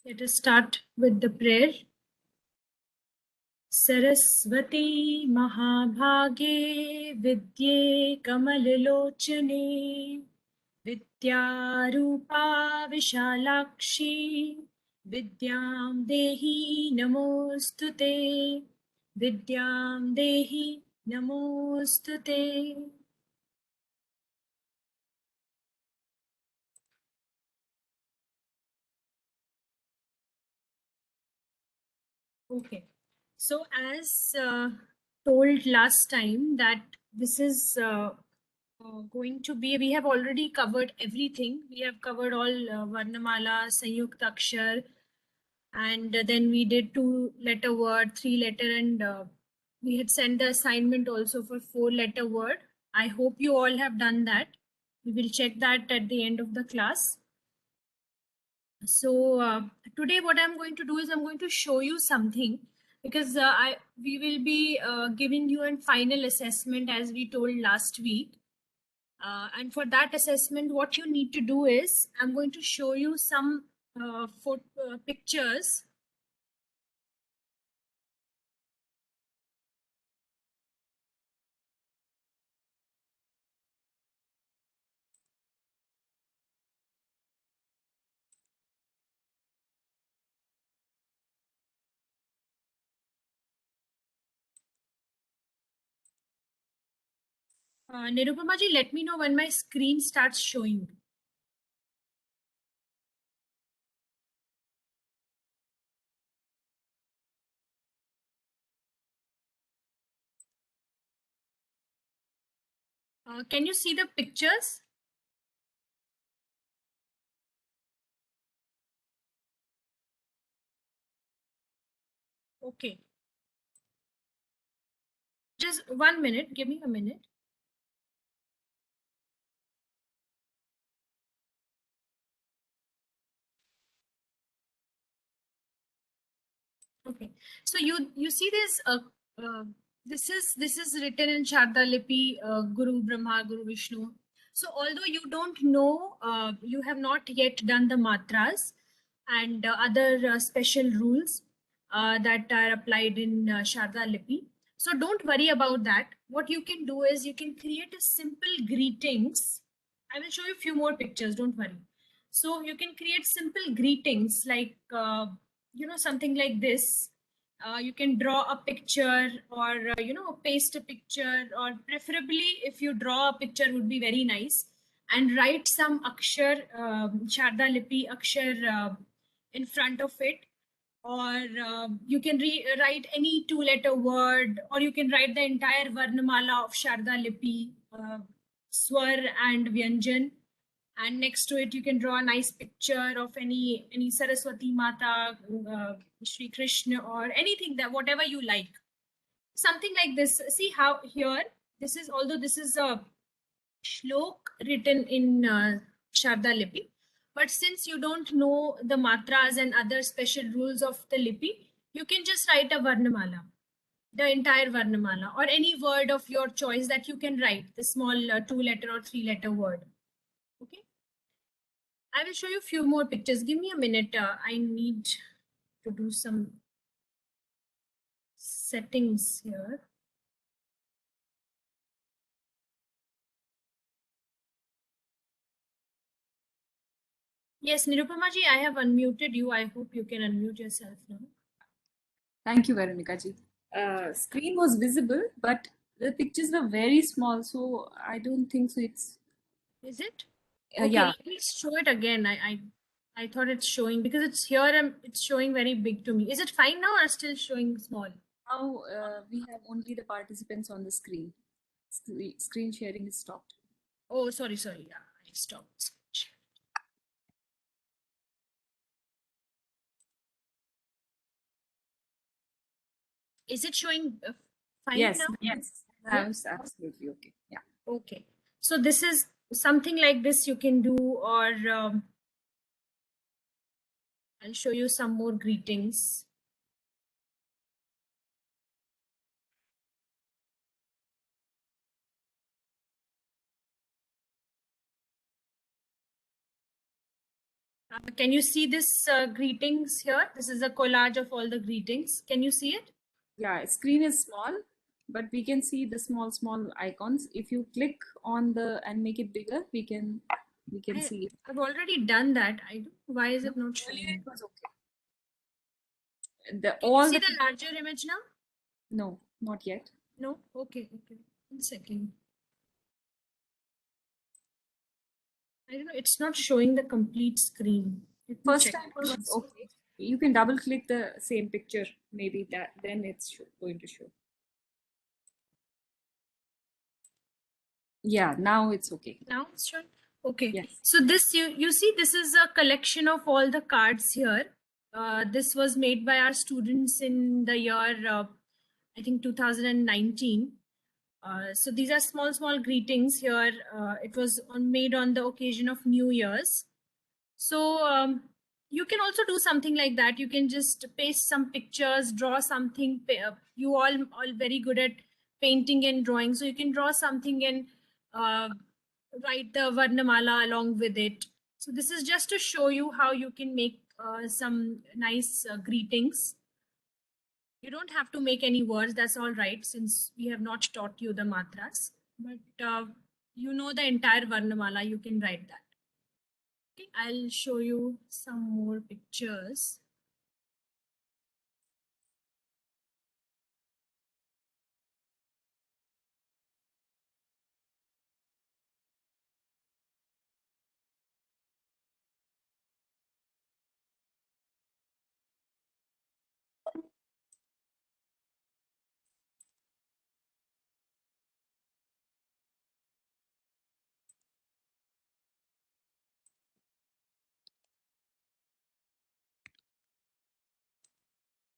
Let us start with the prayer. Saraswati Mahabhage Vidye Kamalalochane Vidyarupa Vishalakshi Vidyam Dehi Namostute Vidyam Dehi Namostute. Okay. So as told last time that this is going to be, we have already covered everything. We have covered all Varnamala, Sanyukta Akshar, and then we did 2-letter word, 3-letter, and we had sent the assignment also for 4-letter word. I hope you all have done that. We will check that at the end of the class. So today what I'm going to do is I'm going to show you something, because we will be giving you a final assessment as we told last week. And for that assessment, what you need to do is I'm going to show you some pictures. Nirupama ji, let me know when my screen starts showing. Can you see the pictures? Okay. Just 1 minute. Give me a minute. Okay. So you see this this is written in Sharda Lipi, Guru Brahma, Guru Vishnu. So although you don't know, you have not yet done the matras and other special rules that are applied in Sharda Lipi. So don't worry about that. What you can do is you can create a simple greetings. I will show you a few more pictures. Don't worry. So you can create simple greetings like something like this. You can draw a picture, or paste a picture, or preferably if you draw a picture would be very nice, and write some akshar, Sharda Lipi akshar in front of it, or you can write any 2-letter word, or you can write the entire Varnamala of Sharda Lipi, Swar and Vyanjan, and next to it you can draw a nice picture of any Saraswati Mata, Shri Krishna, or anything, that whatever you like, something like this. See how here, this is, although this is a shlok written in Sharda Lipi, but since you don't know the matras and other special rules of the Lipi, you can just write a Varnamala, the entire Varnamala, or any word of your choice that you can write, the small 2-letter or 3-letter word. Okay. I will show you a few more pictures. Give me a minute. I need to do some settings here. Yes, Nirupama ji, I have unmuted you. I hope you can unmute yourself now. Thank you, Veronica ji. Screen was visible, but the pictures were very small, so I don't think so. Is it? Okay, Yeah. let me show it again. I thought it's showing, because it's here and it's showing very big to me. Is it fine now or still showing small? Now we have only the participants on the screen. Screen sharing is stopped. Oh, sorry. Yeah, I stopped. Is it showing fine Yes, now? yes, that's absolutely okay. Yeah. Okay. So this is something like this you can do, or I'll show you some more greetings. Can you see this greetings here? This is a collage of all the greetings. Can you see it? Yeah, screen is small, but we can see the small icons. If you click on the and make it bigger, we can see it. I've already done that. Why is it not Earlier showing? it was okay. The Can you all see the the larger image now? no, not yet. No? Okay, okay. 1 second. I don't know, it's not showing the complete screen. Let me First check. time it was okay. You can double click the same picture, maybe that then it's going to show. Yeah, now it's okay. Now it's showing. Okay. Yes. So this you see this is a collection of all the cards here. This was made by our students in the year I think 2019. So these are small greetings here. It was made on the occasion of New Year's. So you can also do something like that. You can just paste some pictures, draw something. You all very good at painting and drawing, so you can draw something and uh, write the Varnamala along with it. So this is just to show you how you can make some nice greetings. You don't have to make any words. That's all right, since we have not taught you the matras. But you know the entire Varnamala. You can write that. Okay, I'll show you some more pictures.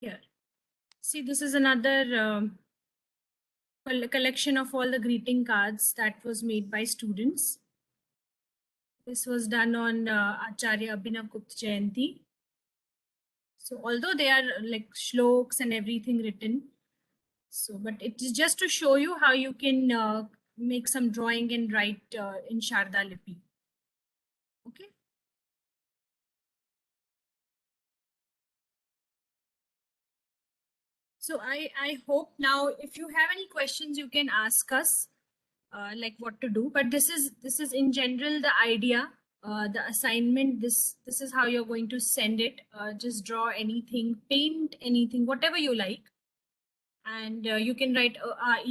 Here, see, this is another collection of all the greeting cards that was made by students. This was done on Acharya Abhinav Gupta Jayanti. So although they are like shloks and everything written, so but it is just to show you how you can make some drawing and write in Sharda Lipi. Okay. So I hope now if you have any questions you can ask us like what to do, but this is in general the idea, the assignment. This is how you're going to send it. Just draw anything, paint anything, whatever you like, and you can write A,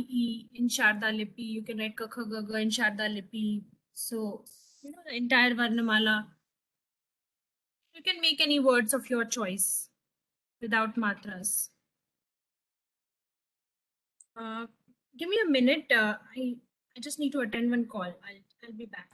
in Sharda Lipi. You can write Kakha Gaga in Sharda Lipi. So you know the entire Varnamala. You can make any words of your choice without matras. Uh, Give me a minute. I just need to attend one call. I'll be back.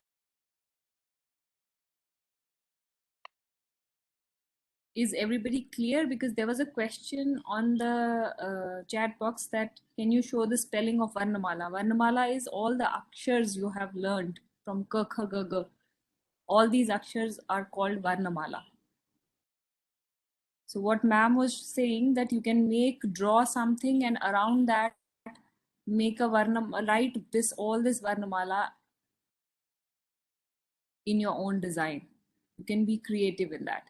Is everybody clear? Because there was a question on the chat box that can you show the spelling of Varnamala? Varnamala is all the akshars you have learned from Ka, Kha, Ga, Ga. All these akshars are called Varnamala. So what ma'am was saying that you can draw something and around that make a Varnam, write all this Varnamala in your own design. You can be creative in that.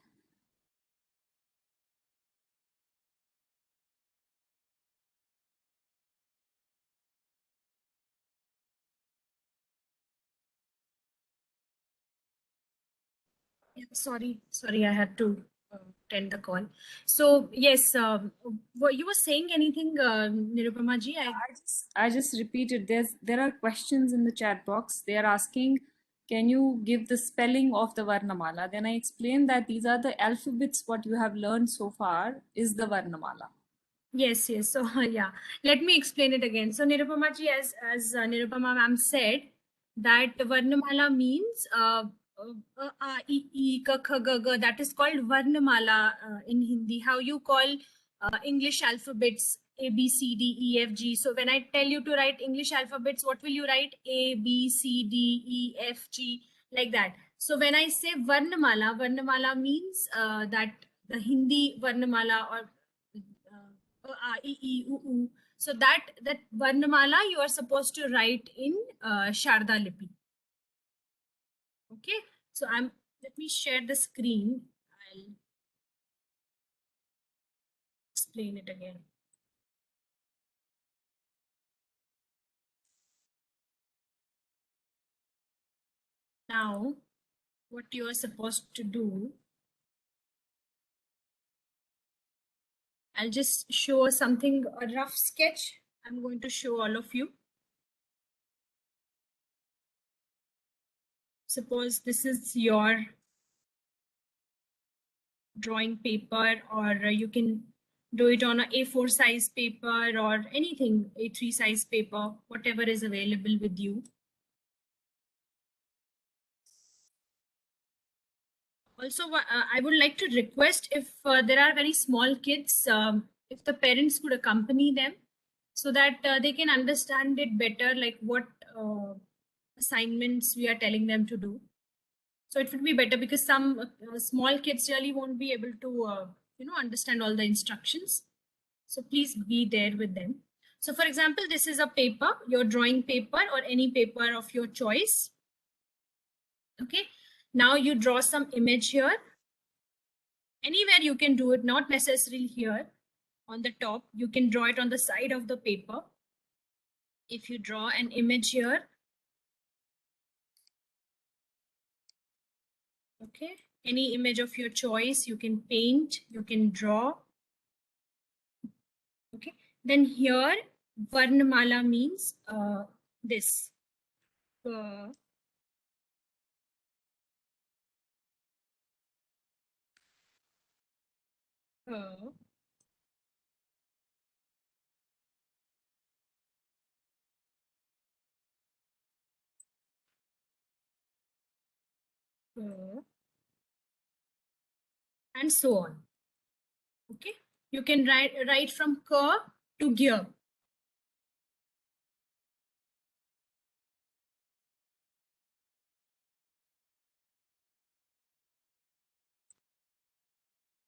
Yeah, sorry, I had to attend the call. So yes, were you were saying anything, Nirupama ji? I just repeated. There are questions in the chat box. They are asking, can you give the spelling of the Varnamala? Then I explained that these are the alphabets. What you have learned so far is the Varnamala. Yes. So yeah, let me explain it again. So Nirupama ji, as Nirupama ma'am said, that Varnamala means E, Ka, Kha, Ga, Ga. That is called Varnamala in Hindi. How you call English alphabets A, B, C, D, E, F, G. So when I tell you to write English alphabets, what will you write? A, B, C, D, E, F, G, like that. So when I say Varnamala, Varnamala means that the Hindi Varnamala or so that Varnamala you are supposed to write in Sharda Lipi. Okay, so Let me share the screen. I'll explain it again. Now, what you are supposed to do, I'll just show something, a rough sketch. I'm going to show all of you. Suppose this is your drawing paper, or you can do it on a A4 size paper or anything, A3 size paper, whatever is available with you. Also, I would like to request if there are very small kids, if the parents could accompany them so that they can understand it better, like what assignments we are telling them to do. So it would be better because some small kids really won't be able to, understand all the instructions. So please be there with them. So for example, this is a paper, your drawing paper or any paper of your choice. Okay. Now you draw some image here. Anywhere you can do it, not necessarily here on the top. You can draw it on the side of the paper. If you draw an image here, okay, any image of your choice, you can paint, you can draw. Okay, then here Varnamala means this. Uh, uh, uh, and so on. Okay, you can write from K to gear.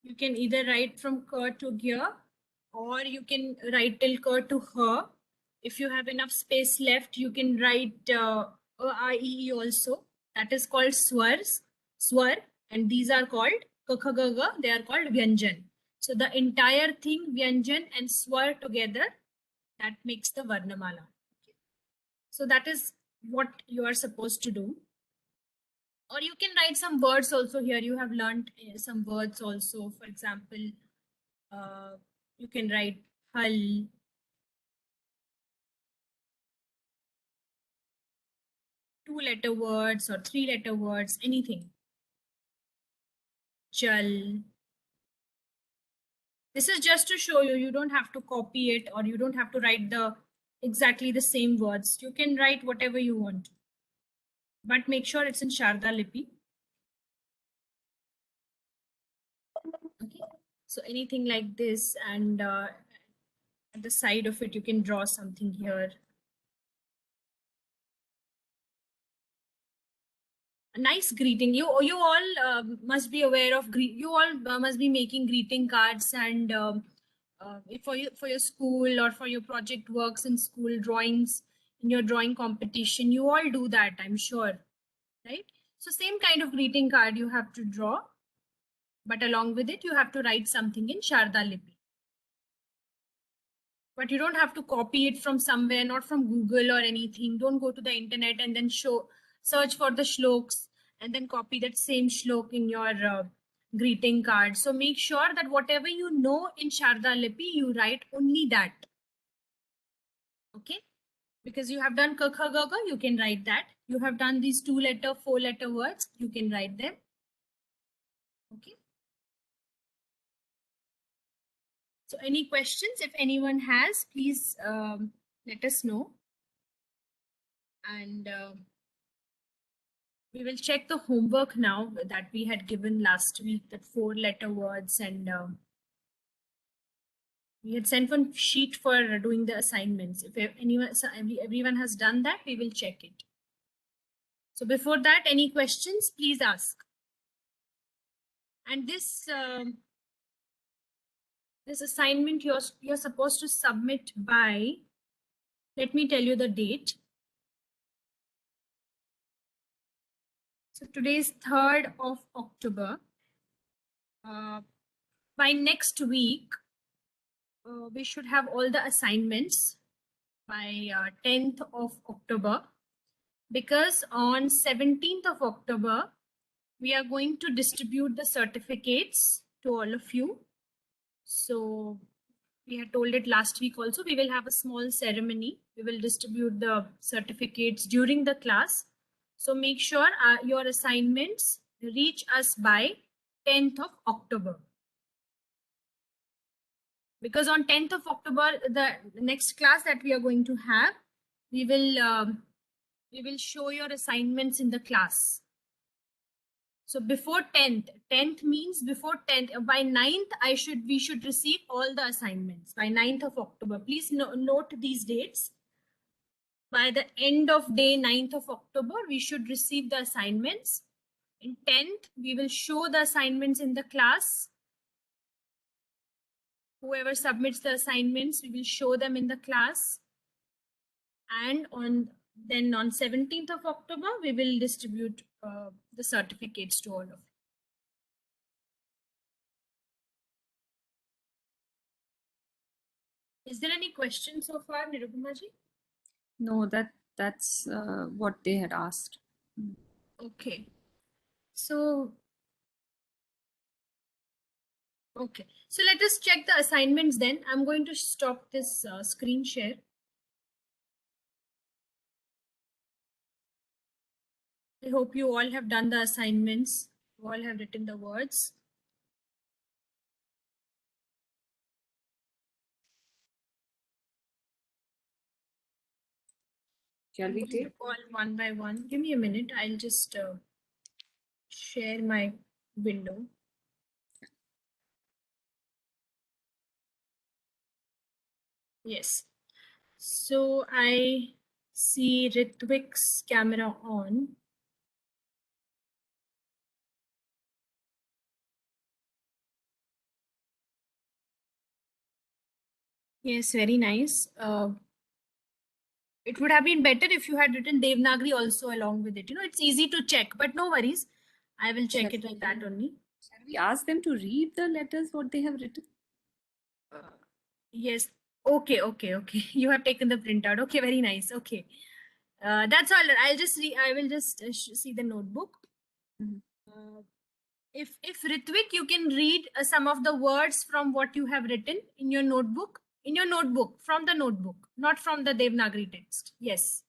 You can either write from K to gear, or you can write till K to her. If you have enough space left, you can write I, E, E also. That is called swars, swar, and these are called Kakha, Gaga. They are called Vyanjan. So the entire thing, Vyanjan and swar together, that makes the Varnamala. So that is what you are supposed to do. Or you can write some words also here. You have learned some words also. For example, you can write hull, two-letter words or three-letter words, anything. Jal. This is just to show you, you don't have to copy it or you don't have to write the exactly the same words. You can write whatever you want. But make sure it's in Sharda Lipi. Okay. So anything like this, and at the side of it, you can draw something here. A nice greeting. You all must be aware of you all must be making greeting cards, and for your school or for your project works in school, drawings in your drawing competition. You all do that, I'm sure, right? So same kind of greeting card you have to draw, but along with it you have to write something in Sharda Lipi. But you don't have to copy it from somewhere, not from Google or anything. Don't go to the internet and then search for the shloks and then copy that same shlok in your greeting card. So make sure that whatever you know in Sharda Lipi, you write only that. Okay? Because you have done Kakha Gaga, you can write that. You have done these 2-letter, 4-letter words, you can write them. Okay? So any questions, if anyone has, please let us know. And we will check the homework now that we had given last week, that 4-letter words, and we had sent one sheet for doing the assignments. If anyone, so everyone has done that, we will check it. So before that, any questions, please ask. And this this assignment you're supposed to submit by, let me tell you the date. So today is 3rd of October. By next week, we should have all the assignments by 10th of October, because on 17th of October, we are going to distribute the certificates to all of you. So we had told it last week also, we will have a small ceremony. We will distribute the certificates during the class. So make sure your assignments reach us by 10th of October. Because on 10th of October, the next class that we are going to have, we will show your assignments in the class. So before 10th means before 10th, by 9th, we should receive all the assignments by 9th of October. Please note these dates. By the end of day 9th of October, we should receive the assignments. In 10th, we will show the assignments in the class. Whoever submits the assignments, we will show them in the class. And on 17th of October, we will distribute the certificates to all of you. Is there any question so far, Nirupama ji? No, that's what they had asked. Okay. So, okay. So let us check the assignments then. I'm going to stop this screen share. I hope you all have done the assignments. You all have written the words. Shall we take? All one by one. Give me a minute. I'll just share my window. Yes. So I see Ritwik's camera on. Yes, very nice. It would have been better if you had written Devanagari also along with it. You know, it's easy to check, but no worries. I will check it like that only. Shall we ask them to read the letters, what they have written? Yes. Okay. You have taken the printout. Okay, very nice. Okay. That's all. I will just see the notebook. If Ritwik, you can read some of the words from what you have written in your notebook. From the notebook, not from the Devanagari text. Yes.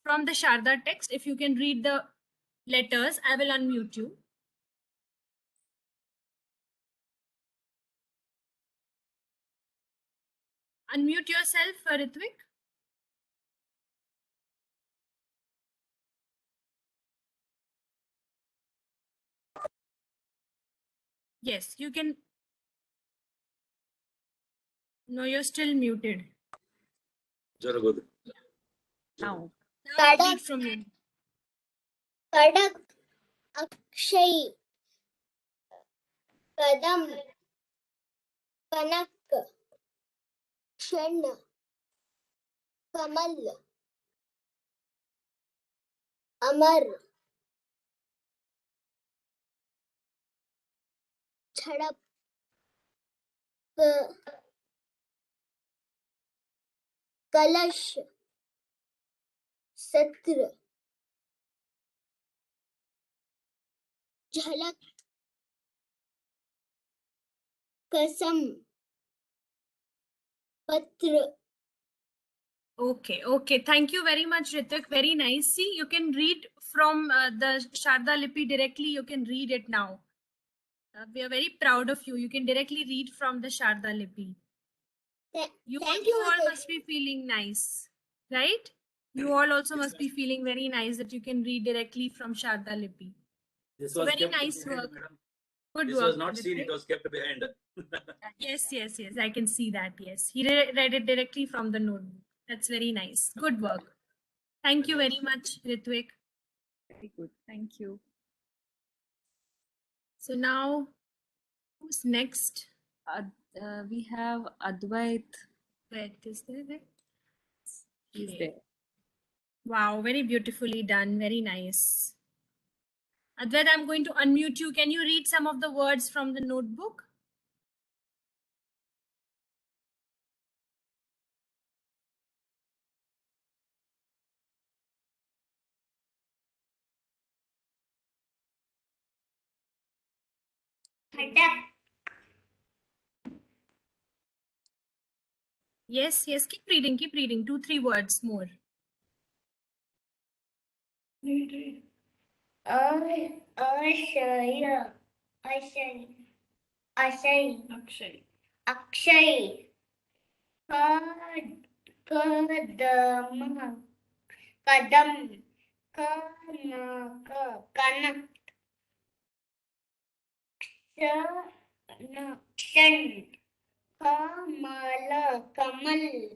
From the Sharda text, if you can read the letters, I will unmute you. Unmute yourself, Ritwik. Yes, you can. No, you're still muted. Now. Read from you. Kadak, Akshay, Kadam, Kanak, Kshan, Kamal, Amar, Chhadap, Kalash, Satra, Jhalak, Kasam, Patra. Okay. Thank you very much, Ritik. Very nice. See, you can read from the Sharda Lipi directly. You can read it now. We are very proud of you. You can directly read from the Sharda Lipi. You all must be feeling nice, right? You all also must be feeling very nice that you can read directly from Sharda Lipi. This was Very kept nice behind, work. madam. Good This work. was not seen, Ritik. it was kept behind. Yes. I can see that. Yes. He read it directly from the notebook. That's very nice. Good work. Thank you very much, Ritwik. Very good. Thank you. So now, who's next? We have Advait. Where is there? He's Okay. there. Wow, very beautifully done. Very nice. Advait, I'm going to unmute you. Can you read some of the words from the notebook? Khadak. Yes, yes, keep reading, 2-3 words more. Ashaya. Akshay. Kadam. Kadam. Kanak. Shan. Kamala. Kamal.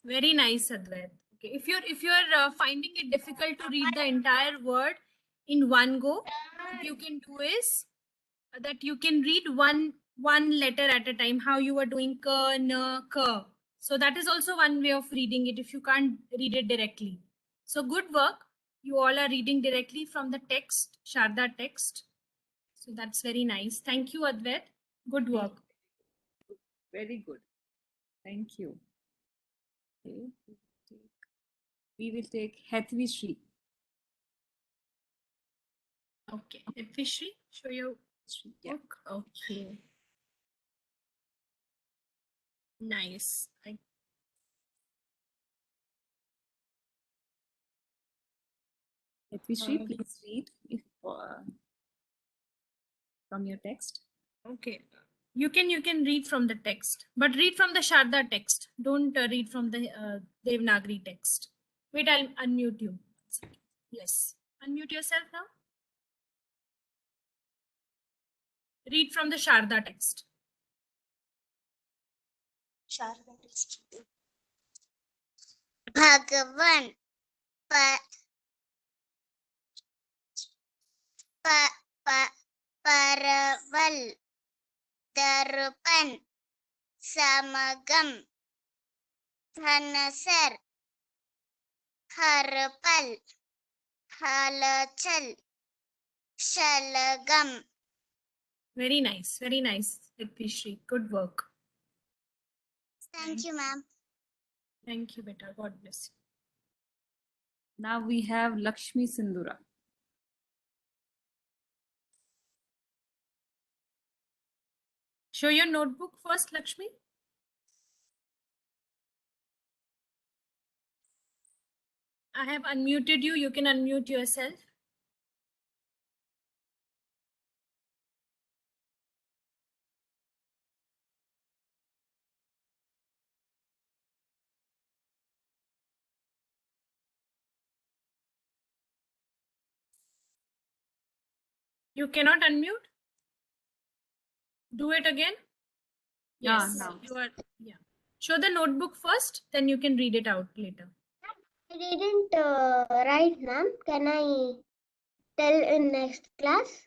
Very nice, Advait. Okay, if you're finding it difficult to read the entire word in one go, what you can do is that you can read one letter at a time. How you are doing ka, na, ka. So that is also one way of reading it if you can't read it directly. So good work. You all are reading directly from the text, Sharda text. So that's very nice. Thank you, Advait. Good work. Very good. Thank you. Okay. We will take Hathvi Shri. Okay. Fishy, show your Yeah. book. Okay. Nice. Hathvi Shri, please read if, from your text. Okay. You can read from the text, but read from the Sharda text. Don't read from the Devanagari text. Wait, I'll unmute you. Yes. Unmute yourself now. Read from the Sharda text. Bhagavan. Paraval. Darupan. Samagam. Thanasar. Harapal. Halachal. Shalagam. Very nice. Very nice, Shri. Good work. Thank you, ma'am. Thank you, beta. God bless you. Now we have Lakshmi Sindura. Show your notebook first, Lakshmi. I have unmuted you. You can unmute yourself. You cannot unmute? Do it again. Yeah, Yes, now. you are. Yeah. Show the notebook first, then you can read it out later. I didn't write, ma'am. Can I tell in next class?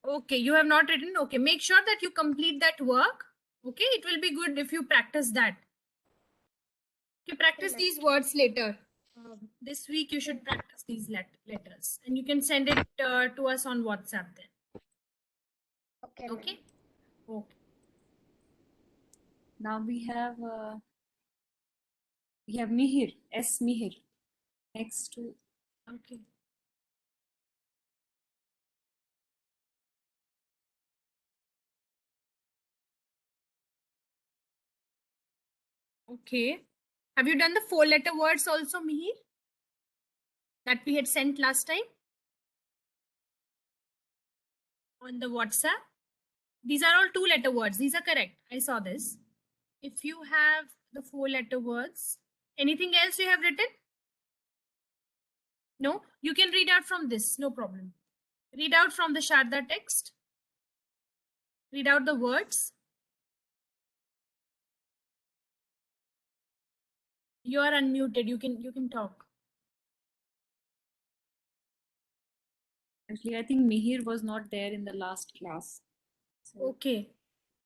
Okay, you have not written. Okay, make sure that you complete that work. Okay, it will be good if you practice that. Okay, practice these words later. This week you should practice these letters, and you can send it to us on WhatsApp then. Okay. Okay. Okay. Now we have Mihir, S. Mihir, next to. Okay. Okay. Have you done the 4-letter words also, Mihir? That we had sent last time on the WhatsApp? These are all 2-letter words. These are correct. I saw this. If you have the 4-letter words, anything else you have written? No? You can read out from this. No problem. Read out from the Sharda text. Read out the words. You are unmuted. You can talk. Actually, I think Mihir was not there in the last class. So Okay.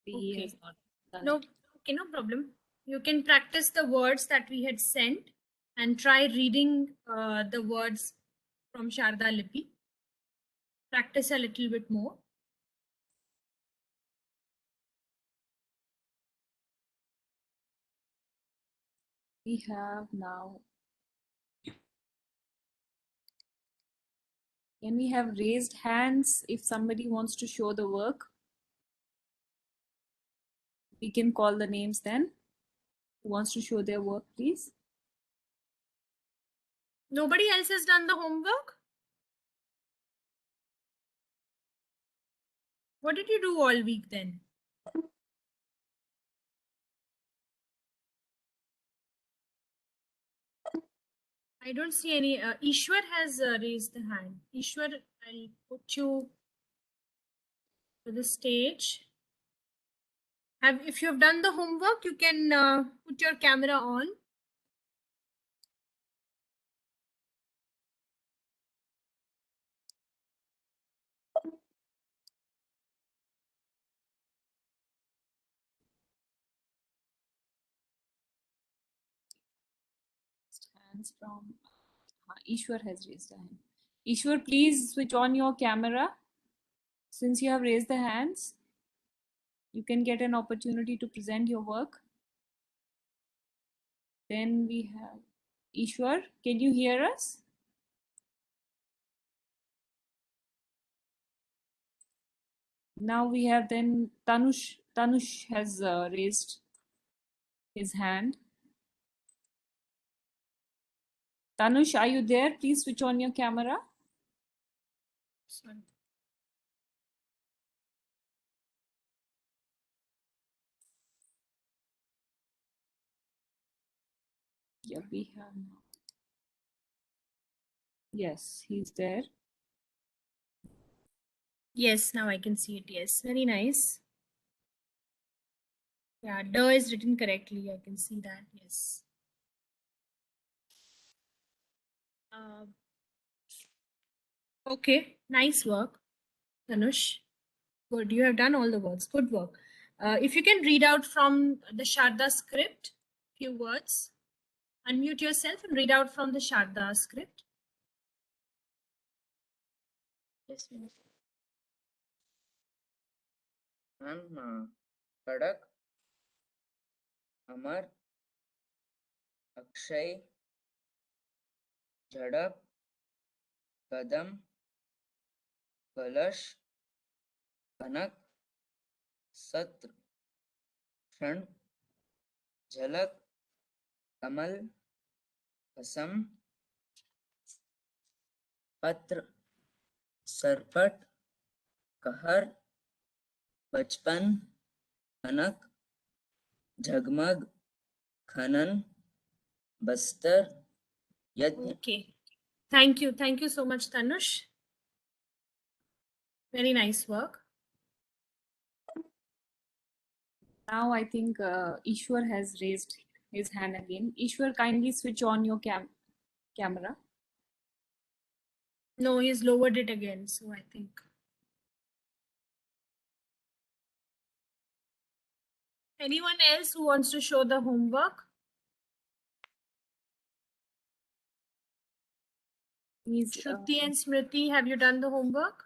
he Okay. has not done No, it. okay, no problem. You can practice the words that we had sent and try reading the words from Sharda Lipi. practice a little bit more. We have now. Can we have raised hands if somebody wants to show the work? We can call the names then. Who wants to show their work, please? Nobody else has done the homework? What did you do all week then? I don't see any. Ishwar has raised the hand. Ishwar, I'll put you to the stage. If you have done the homework, you can put your camera on. Hands from Ishwar has raised a hand. Ishwar, please switch on your camera. Since you have raised the hands, you can get an opportunity to present your work. Then we have Ishwar. Can you hear us? Now we have then Tanush. Tanush has raised his hand. Tanush, are you there? Please switch on your camera. Sorry. Yeah, we have now. Yes, he's there. Yes, now I can see it. Yes, very nice. Yeah, "the" is written correctly. I can see that. Yes. Okay, nice work, Tanush. Good, you have done all the works. Good work. If you can read out from the Sharda script, few words. Unmute yourself and read out from the Sharda script. Yes, ma'am. I'm Kadak, Amar, Akshay, Jhadap, Kadam, Kalash, Kanak, Satra, Kshan, Jhalak, Kamal, Asam, Patra, Sarpat, Kahar, Bachpan, Kanak, Jagmag, Khanan, Bastar, Yajna. Okay. Thank you. Thank you so much, Tanush. Very nice work. Now I think Ishwar has raised his hand again. Ishwar, kindly switch on your camera. No, he's lowered it again. So I think. Anyone else who wants to show the homework? Shruti and Smriti, have you done the homework?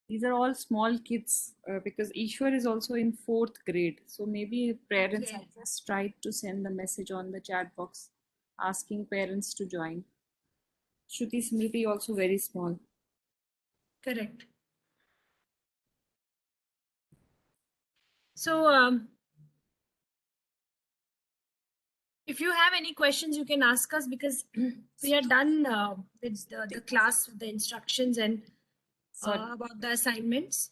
These are all small kids because Ishwar is also in 4th grade. So maybe parents Okay. have just tried to send the message on the chat box asking parents to join. Shruti, Smriti also very small. Correct. So, if you have any questions, you can ask us because we are done with the class, with the instructions and Sorry. about the assignments.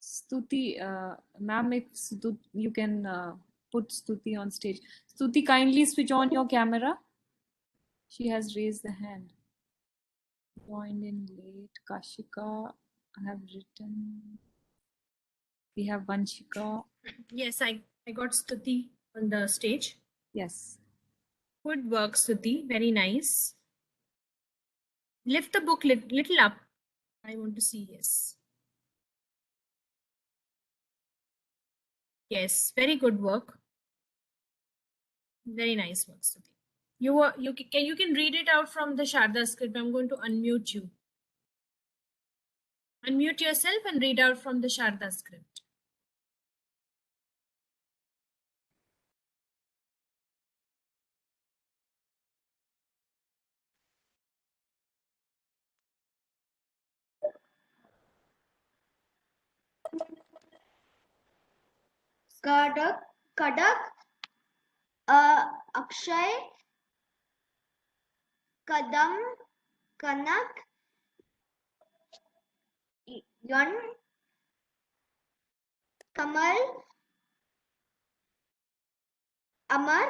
Stuti, ma'am, if you can put Stuti on stage. Stuti, kindly switch on your camera. She has raised the hand. Joined in late. Kashika, I have written. We have Vanshika. Yes, I got Stuti on the stage. Yes. Good work, Stuti. Very nice. Lift the book little up. I want to see. Yes. Yes, very good work. Very nice work, Stuti. You can read it out from the Sharda script. I'm going to unmute you. Unmute yourself and read out from the Sharda script. Kadak, Akshay, Kadam, Kanak, Yon, Kamal, Amar,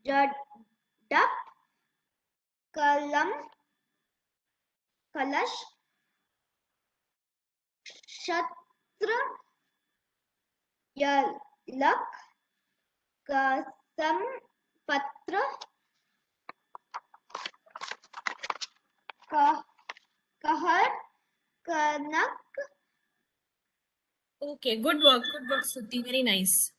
Jadak, Kalam, Kalash, Shatra, Yalak, Kasam, Patra, Kahar, Kanak. Okay, good work, Suti. Very nice.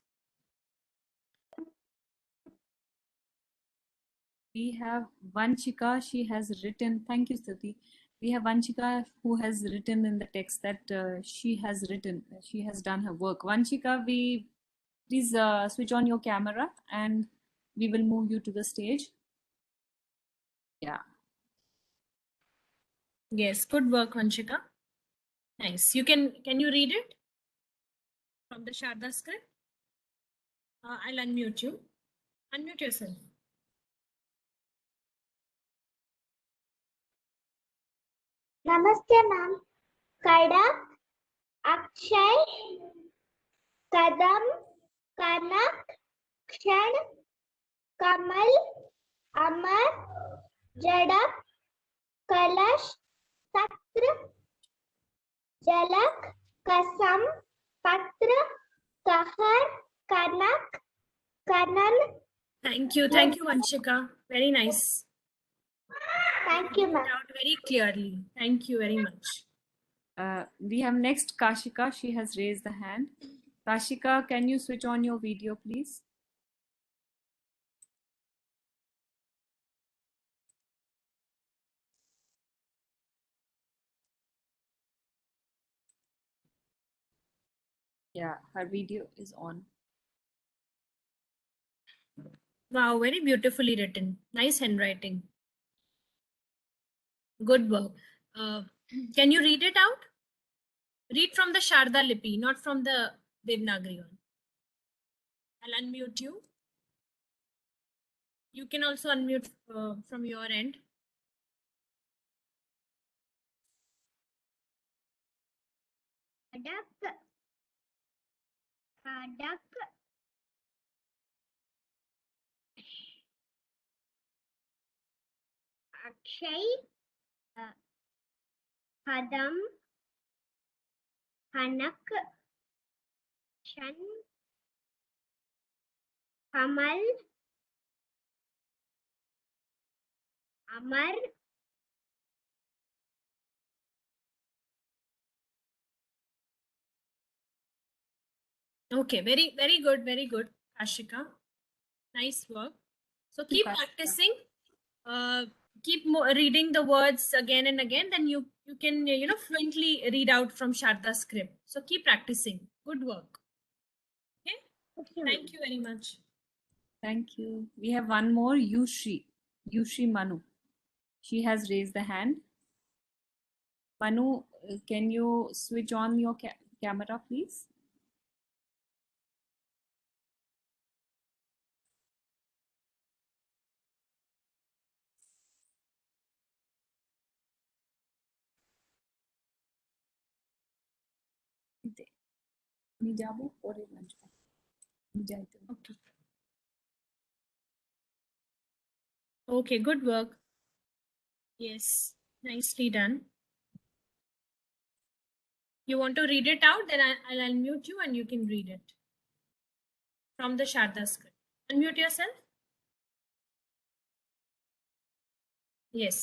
We have Vanchika, she has written, thank you, Stuti. We have Vanchika who has written in the text that she has done her work. Vanchika, please switch on your camera and we will move you to the stage. Yeah. Yes, good work, Vanshika. Nice. Can you read it from the Sharda script? I'll unmute you. Unmute yourself. Namaste, ma'am. Kadak, Akshay, Kadam, Kanak, Kshan, Kamal, Amar, Jadak, Kalash, Satra, Jalak, Kasam, Patra, Kahar, Kanak, Kanan. Thank you, Vanshika. Very nice. Thank you, Read ma'am. it out very clearly. Thank you very much. We have next Kashika, she has raised the hand. Kashika, can you switch on your video, please? Yeah, her video is on. Wow, very beautifully written. Nice handwriting. Good work. Can you read it out? Read from the Sharda Lipi, not from the Devanagari one. I'll unmute you. You can also unmute from your end. Kadak, Kadak, Akshay, Kadam, Kanak, Shan, Kamal, Amar, Okay, very good, Ashika. Nice work. So keep Ashika. practicing. Keep reading the words again and again. Then you can fluently read out from Sharda script. So keep practicing. Good work. Okay. Thank you very much. Thank you. We have one more, Yushri Manu. She has raised the hand. Manu, can you switch on your camera, please? আমি যাবো পরে lunch যাইতে Okay. Okay, good work. Yes, nicely done. You want to read it out? Then I'll unmute you and you can read it from the Sharda script. Unmute yourself. Yes.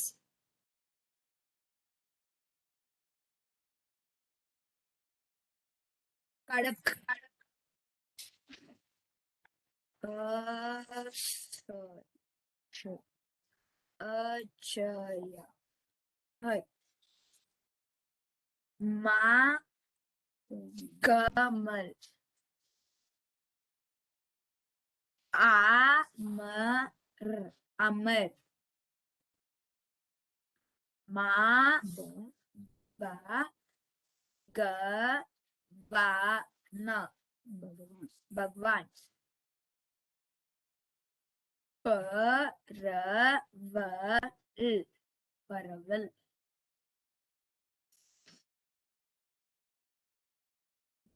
Kadak, Acharya. Hai. Ma Kamal. Amar. Amar. Ma ba ga ba na. Bhagwan. Paraval. Paraval.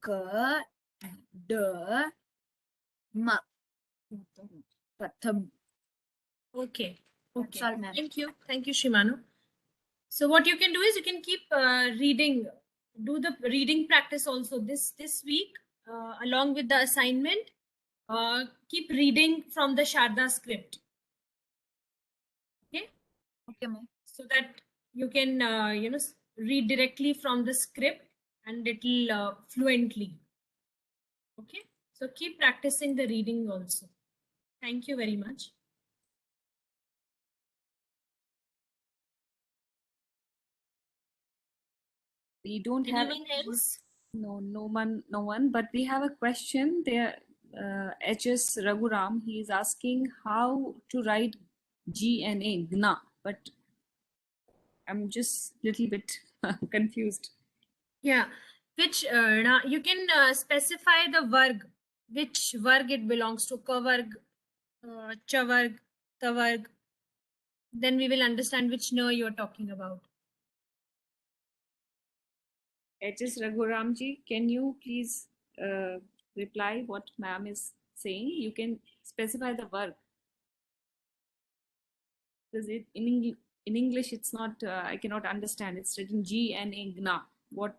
Kadama. Pratham. Okay. That's Okay. all, ma'am. Thank you. Thank you, Shimano. So what you can do is you can keep reading, do the reading practice also this week along with the assignment. Keep reading from the Sharda script. Okay. Okay, ma'am. So that you can read directly from the script and it'll fluently. Okay. So keep practicing the reading also. Thank you very much. We don't have Anyone else? no one. But we have a question there. HS Raghuram, he is asking how to write GNA, GNA, but I'm just little bit confused. Yeah, which now you can specify the varg, which varg it belongs to, kavarg, chavarg, tavarg. Then we will understand which no you are talking about. HS Raghuramji, can you please reply what ma'am is saying? You can specify the verb. Because in English it's not, I cannot understand. It's written GNA, GNA. What?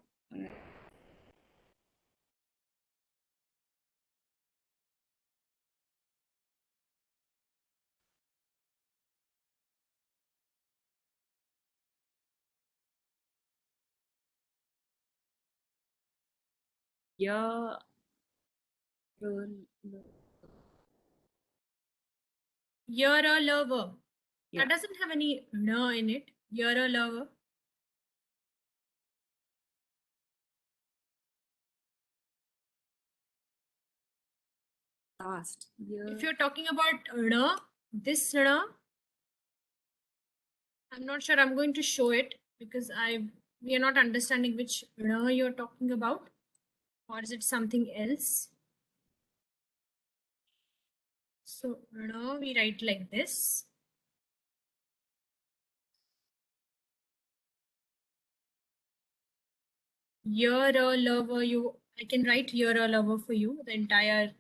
Yeah. You're a lover. Yeah. That doesn't have any no in it. You're a lover. Last. If you're talking about no, this no, I'm not sure I'm going to show it because we are not understanding which no you're talking about, or is it something else? So no, we write like this. You're a lover. I can write you're a lover for you. The entire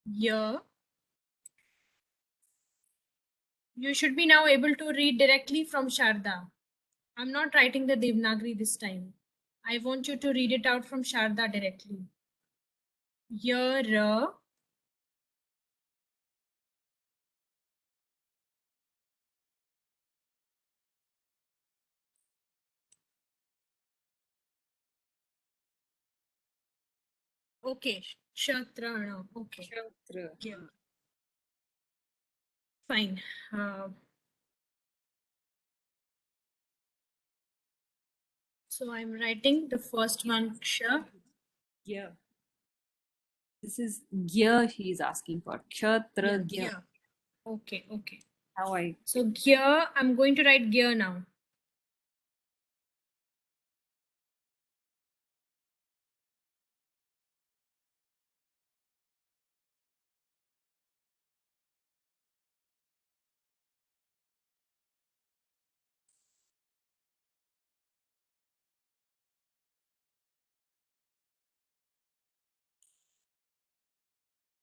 year. You should be now able to read directly from Sharda. I'm not writing the Devanagari this time. I want you to read it out from Sharda directly. Year. Okay. Shatrana. Okay. Shatra. Yeah. Fine. So I'm writing the first one, Ksha. Yeah. This is gear he is asking for. Kshatra gear. Gear. Okay. Okay. How I So gear, I'm going to write gear now.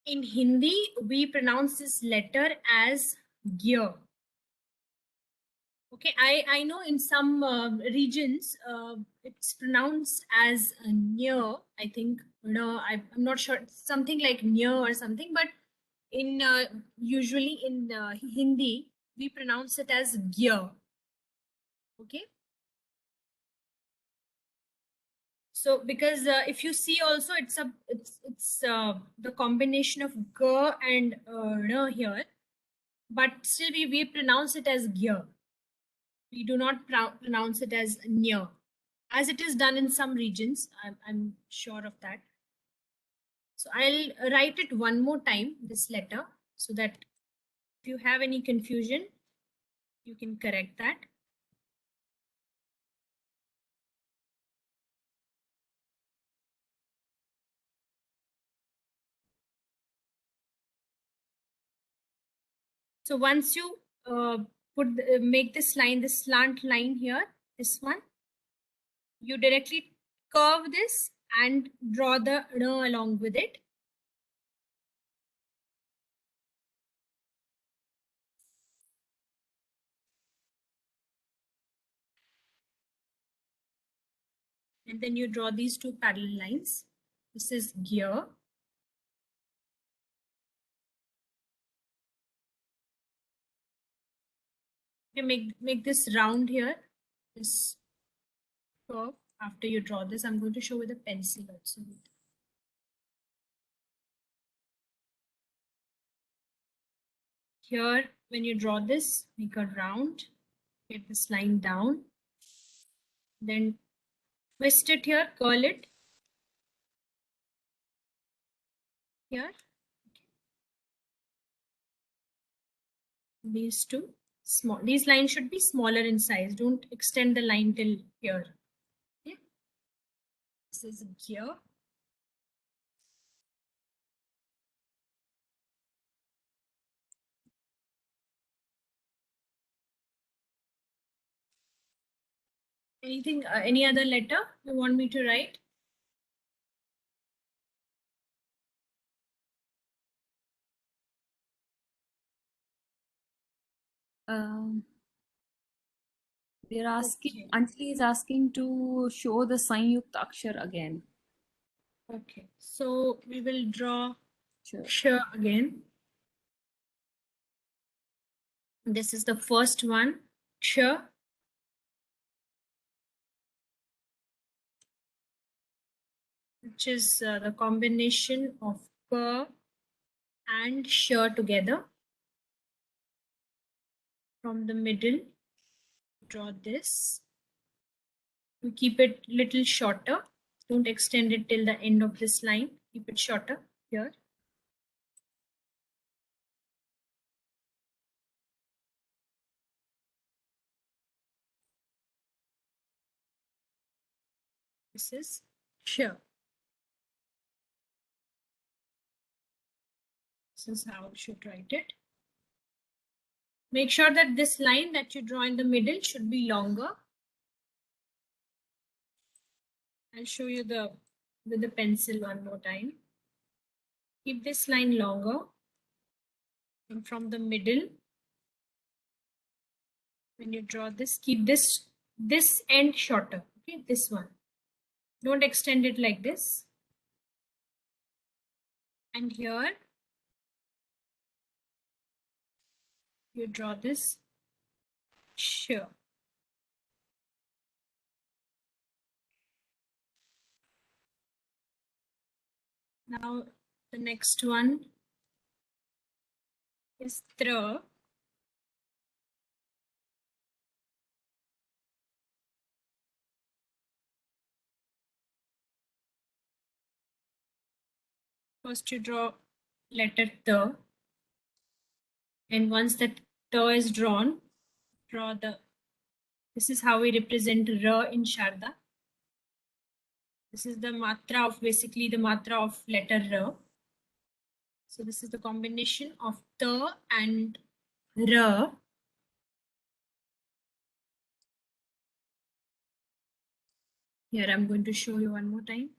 In Hindi, we pronounce this letter as gear. Okay, I know in some regions it's pronounced as near. I think no, I'm not sure. Something like near or something, but in usually in Hindi we pronounce it as gear. Okay. So because if you see also it's the combination of g and r here, but still we pronounce it as gyr. We do not pronounce it as near, as it is done in some regions. I'm sure of that. So I'll write it one more time, this letter, so that if you have any confusion, you can correct that. So once you make this line, this slant line here, this one, you directly curve this and draw the r along with it. And then you draw these two parallel lines. This is gear. You make this round here, this curve. After you draw this, I'm going to show with a pencil also. Here, when you draw this, make a round, get this line down, then twist it here, curl it here. These two small. These lines should be smaller in size. Don't extend the line till here. Okay. This is gear. Anything, any other letter you want me to write? They're asking, Okay. Anjali is asking to show the Sanyukta Akshar again. Okay, so we will draw Sure. sh again. This is the first one, sh. Which is the combination of k and sh together. From the middle, draw this. You keep it little shorter. Don't extend it till the end of this line. Keep it shorter here. This is sh. This is how you should write it. Make sure that this line that you draw in the middle should be longer. I'll show you with the pencil one more time. Keep this line longer. And from the middle, when you draw this, keep this end shorter. Okay, this one. Don't extend it like this. And here, you draw this sh. Now the next one is tra. First you draw letter t. And once that t is drawn, draw this is how we represent r in Sharda. This is the matra of basically the matra of letter r. So this is the combination of t and r. Here I'm going to show you one more time.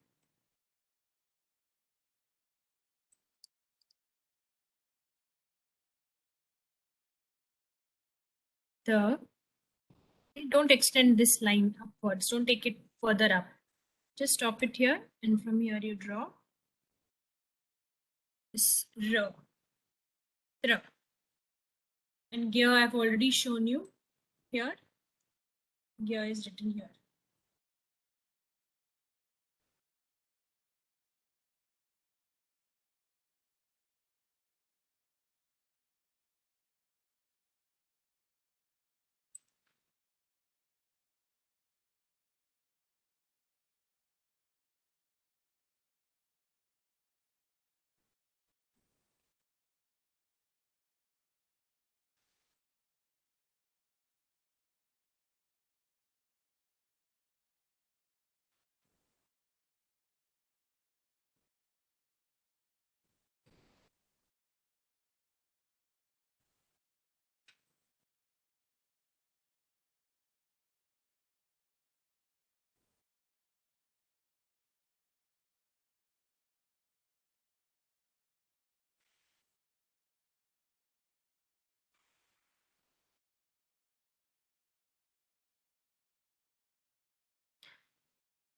Don't extend this line upwards. Don't take it further up. Just stop it here, and from here you draw this r. Tra. And gear I've already shown you here. Gear is written here.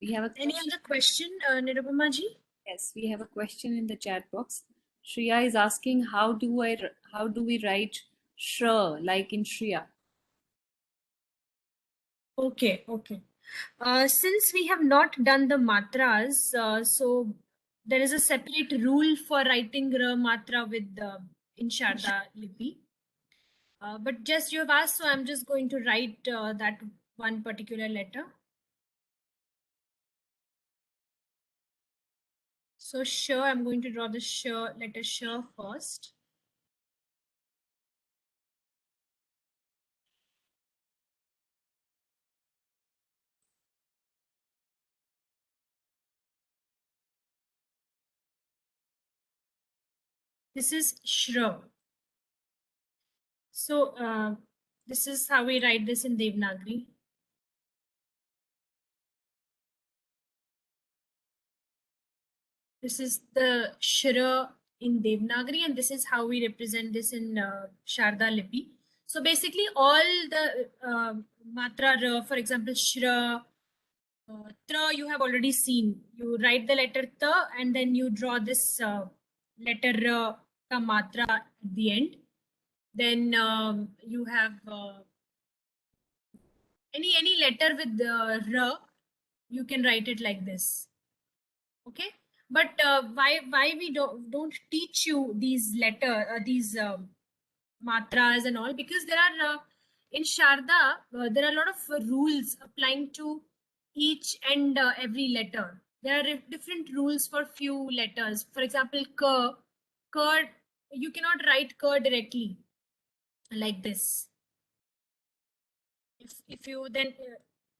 We have a Any question. other question, Nirupama ji? Yes, we have a question in the chat box. Shreya is asking, how do we write Shra like in Shreya? Okay, okay. Since we have not done the matras, so there is a separate rule for writing ra matra with in Sharda Lipi. But just you have asked, so I'm just going to write that one particular letter. So sh, I'm going to draw the sh letter sh first. This is shra. So this is how we write this in Devanagari. This is the shra in Devanagari, and this is how we represent this in Sharda Lipi. So basically, all the matra ra, for example, shra, tra, you have already seen. You write the letter ta, and then you draw this letter ra ka matra at the end. Then you have any letter with ra, you can write it like this. Okay, but why we don't teach you these these matras and all, because there are in Sharda there are a lot of rules applying to each and every letter. There are different rules for few letters. For example, ka, you cannot write ka directly like this. If you then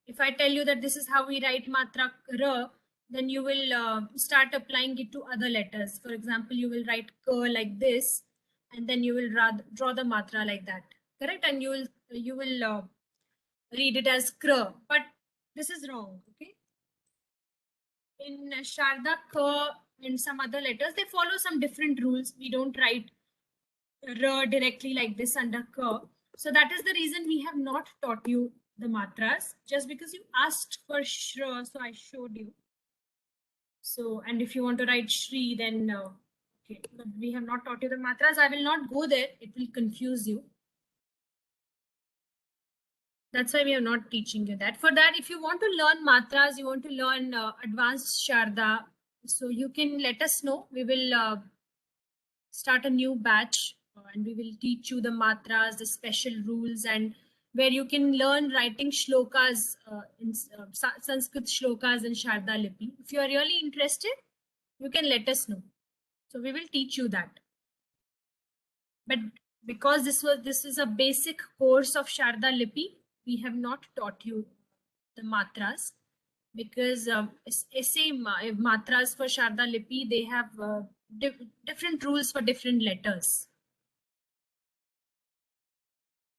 if I tell you that this is how we write matra ra, then you will start applying it to other letters. For example, you will write ka like this, and then you will draw the matra like that, correct? And you will read it as kra, but this is wrong. Okay, in Sharda, ka and some other letters, they follow some different rules. We don't write ra directly like this under ka. So that is the reason we have not taught you the matras, just because you asked for shra, so I showed you. So, and if you want to write shri, then okay, but we have not taught you the matras. I will not go there, it will confuse you. That's why we are not teaching you that. For that, if you want to learn matras, you want to learn advanced Sharda, so you can let us know. We will start a new batch, and we will teach you the matras, the special rules, and where you can learn writing shlokas in Sanskrit shlokas in Sharda Lipi. If you are really interested, you can let us know. So we will teach you that. But because this is a basic course of Sharda Lipi, we have not taught you the matras, because same matras for Sharda Lipi, they have different rules for different letters.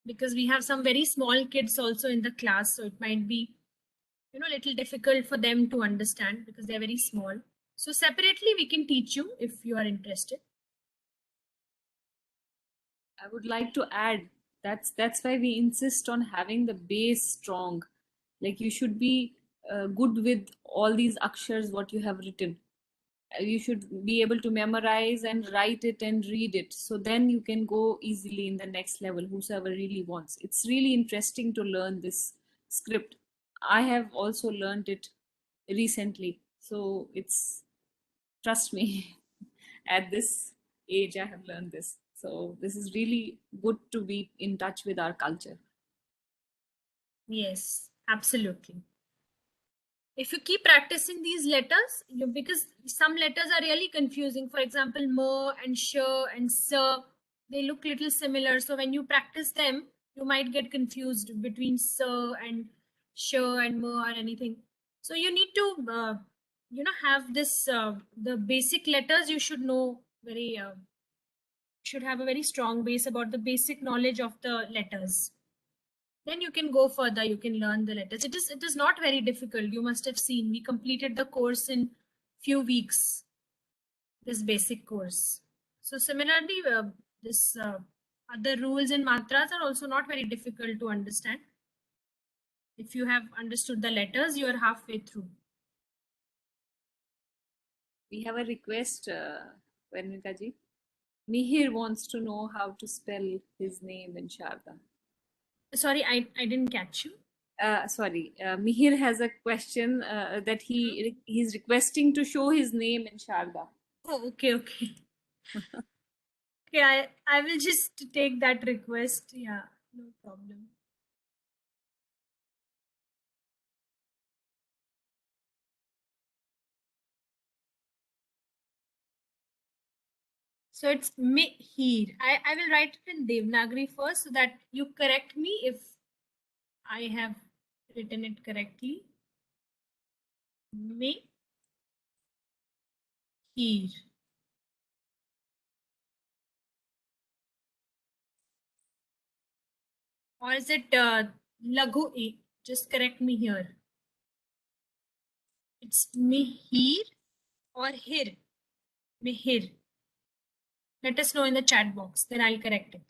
Because we have some very small kids also in the class, so it might be a little difficult for them to understand because they're very small. So separately we can teach you if you are interested. I would like to add, that's why we insist on having the base strong. Like you should be good with all these akshars what you have written. You should be able to memorize and write it and read it, so then you can go easily in the next level, whosoever really wants. It's really interesting to learn this script. I have also learned it recently, so it's, trust me, at this age I have learned this, so this is really good to be in touch with our culture. Yes, absolutely. If you keep practicing these letters, because some letters are really confusing. For example, ma and sh and sa, they look little similar. So when you practice them, you might get confused between sa and sh and ma or anything. So you need to, have this, the basic letters you should know very, should have a very strong base about the basic knowledge of the letters. Then you can go further, you can learn the letters. It is not very difficult. You must have seen we completed the course in few weeks, this basic course. So similarly, this other rules and matras are also not very difficult to understand. If you have understood the letters, you are halfway through. We have a request, Varnika ji. Mihir wants to know how to spell his name in Sharda. Sorry, I didn't catch you. Sorry, Mihir has a question that he's requesting to show his name in Sharda. Oh, okay, okay. Okay, I will just take that request. Yeah, no problem. So it's Mihir. I will write it in Devanagari first so that you correct me if I have written it correctly. Mihir. Or is it Laghu E? Just correct me here. It's Mihir or Hir? Mihir. Let us know in the chat box, then I'll correct it.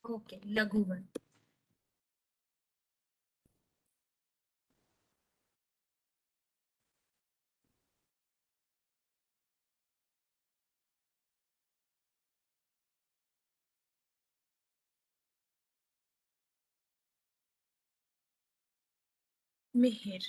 Okay, Laghu one. Mihir.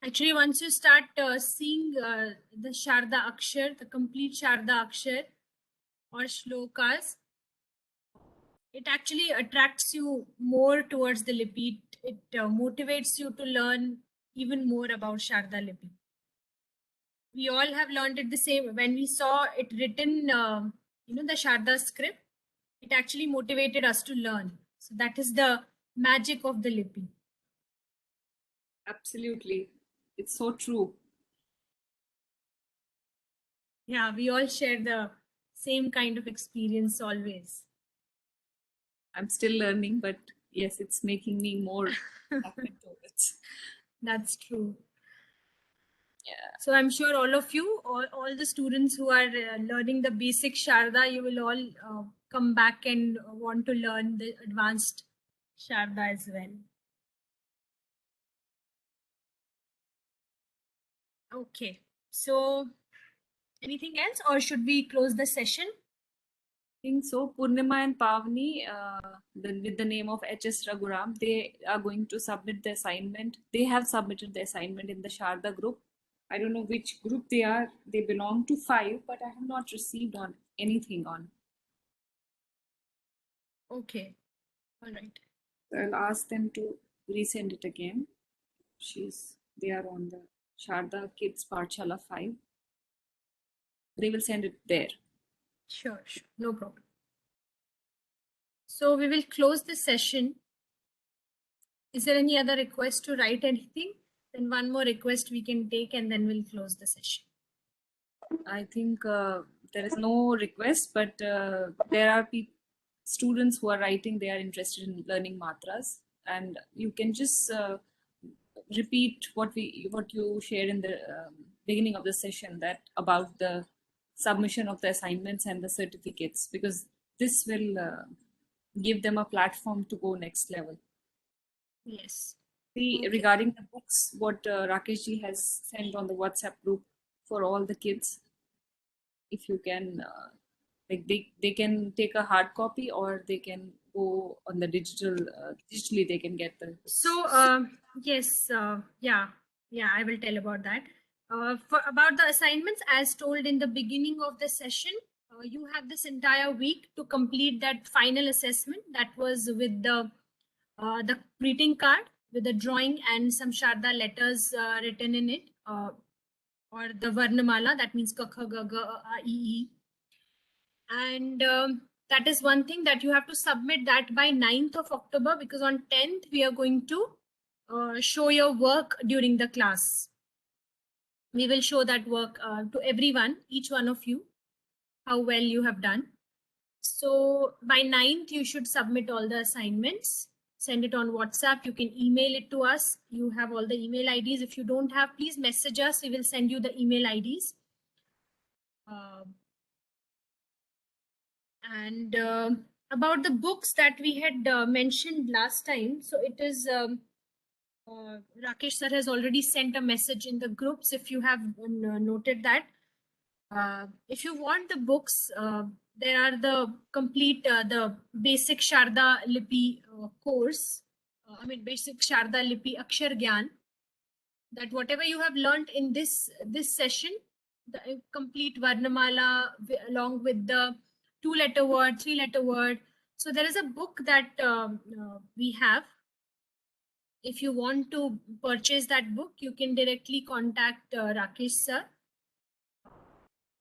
Actually, once you start seeing the Sharda Akshar, the complete Sharda Akshar or shlokas, it actually attracts you more towards the Lipi. It motivates you to learn even more about Sharda Lipi. We all have learned it the same. When we saw it written, the Sharda script, it actually motivated us to learn. So that is the magic of the Lipi. Absolutely. It's so true. Yeah, we all share the same kind of experience always. I'm still learning, but yes, it's making me more open to it. That's true. Yeah. So I'm sure all of you, all the students who are learning the basic Sharda, you will all come back and want to learn the advanced Sharda as well. Okay, so anything else or should we close the session? I think so. Purnima and Pavni, with the name of HS Raghuram, they are going to submit the assignment. They have submitted the assignment in the Sharda group. I don't know which group they are. They belong to 5, but I have not received on anything on. Okay, all right. So I'll ask them to resend it again. They are on the Sharda Kids Parchala 5. They will send it there. Sure, no problem. So we will close the session. Is there any other request to write anything? Then one more request we can take and then we'll close the session. I think there is no request, but there are students who are writing, they are interested in learning matras, and you can just repeat what you shared in the beginning of the session, that about the submission of the assignments and the certificates, because this will give them a platform to go next level. Yes. See, regarding the books, what Rakesh ji has sent on the WhatsApp group for all the kids, if you can, like they can take a hard copy or they can go on the digitally they can get the. So yes, yeah, I will tell about that. For about the assignments, as told in the beginning of the session, you have this entire week to complete that final assessment. That was with the greeting card with the drawing and some Sharda letters written in it. or the Varnamala, that means ka, kha, ga, ga, a, e, e. And that is one thing that you have to submit that by 9th of October, because on 10th we are going to show your work during the class. We will show that work to everyone, each one of you, how well you have done. So by 9th, you should submit all the assignments, send it on WhatsApp. You can email it to us. You have all the email IDs. If you don't have, please message us. We will send you the email IDs. And about the books that we had mentioned last time. So it is, Rakesh sir has already sent a message in the groups if you have noted that. If you want the books, there are the complete, the basic Sharda Lipi course. Basic Sharda Lipi Akshar Gyan. That whatever you have learned in this session, the complete Varnamala along with the 2-letter word, 3-letter word. So there is a book that we have. If you want to purchase that book, you can directly contact Rakesh sir,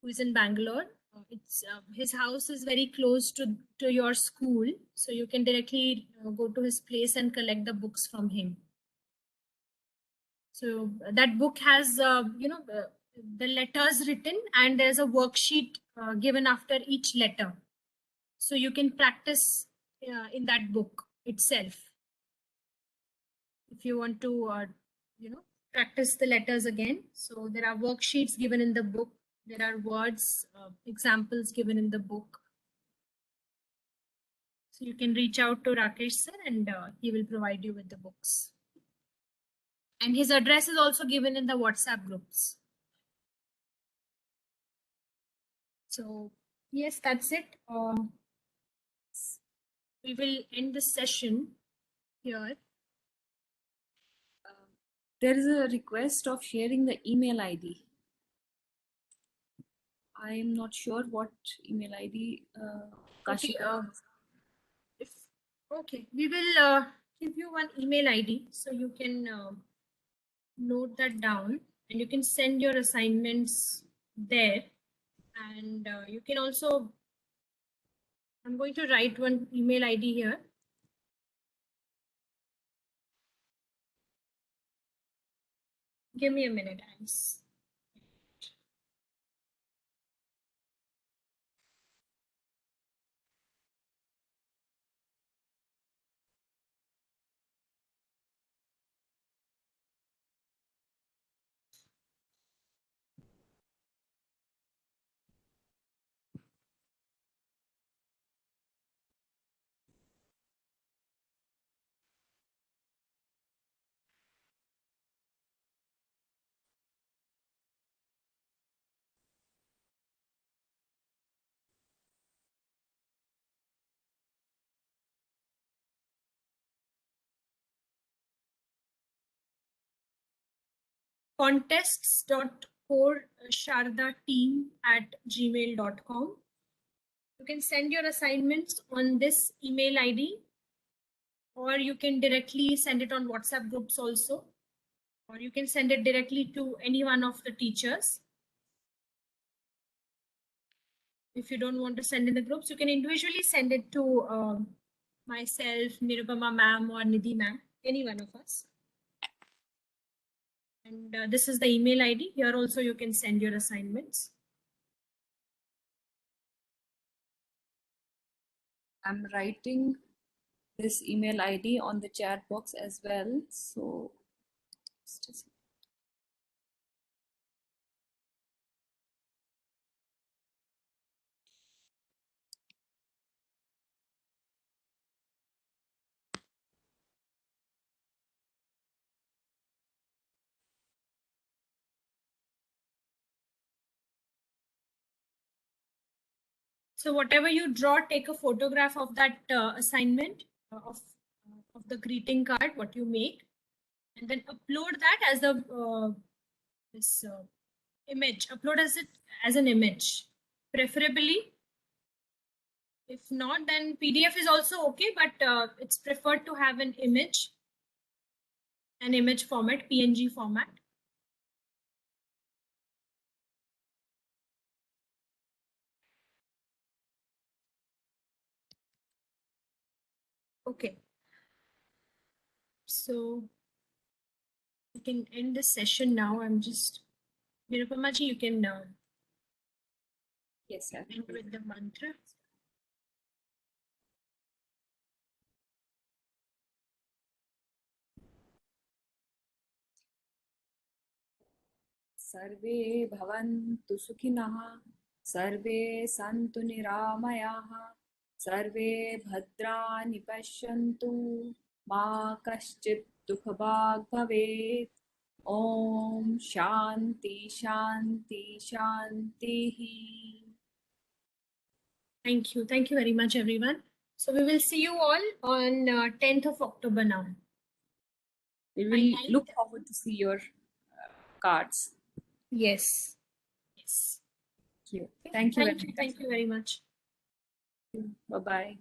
who is in Bangalore. It's his house is very close to your school, so you can directly go to his place and collect the books from him. So that book has the letters written, and there's a worksheet given after each letter, so you can practice in that book itself. If you want to practice the letters again, so there are worksheets given in the book. There are words, examples given in the book. So you can reach out to Rakesh sir, and he will provide you with the books. And his address is also given in the WhatsApp groups. So yes, that's it. We will end this session here. There is a request of sharing the email ID. I am not sure what email ID. Okay, Kashika. okay, we will give you one email ID, so you can note that down, and you can send your assignments there. And you can also, I'm going to write one email ID here. Give me a minute, guys. contests.coreshardateam@gmail.com. You can send your assignments on this email ID, or you can directly send it on WhatsApp groups also, or you can send it directly to any one of the teachers. If you don't want to send in the groups, you can individually send it to myself, Nirupama ma'am, or Nidhi ma'am, any one of us. And this is the email ID. Here also you can send your assignments. I'm writing this email ID on the chat box as well. So just a second. So whatever you draw, take a photograph of that assignment of the greeting card, what you make, and then upload that as the this image. Upload it as an image, preferably. If not, then PDF is also okay, but it's preferred to have an image format, PNG format. Okay. So you can end the session now. I'm just, Nirupama ji, you can Yes, sir. end with the mantra. सर्वे भवन्तु सुखिनः, सर्वे सन्तु निरामयाः, सर्वे भद्राणि पश्यन्तु, मा कश्चित् दुःखभाग् भवेत्। ॐ शान्ति शान्ति शान्तिः। Thank you. Thank you very much, everyone. So we will see you all on 10th of October now. We By will 9th? look forward to see your cards. Yes. Yes. Thank you. Thank you. Thank you very much. Bye bye.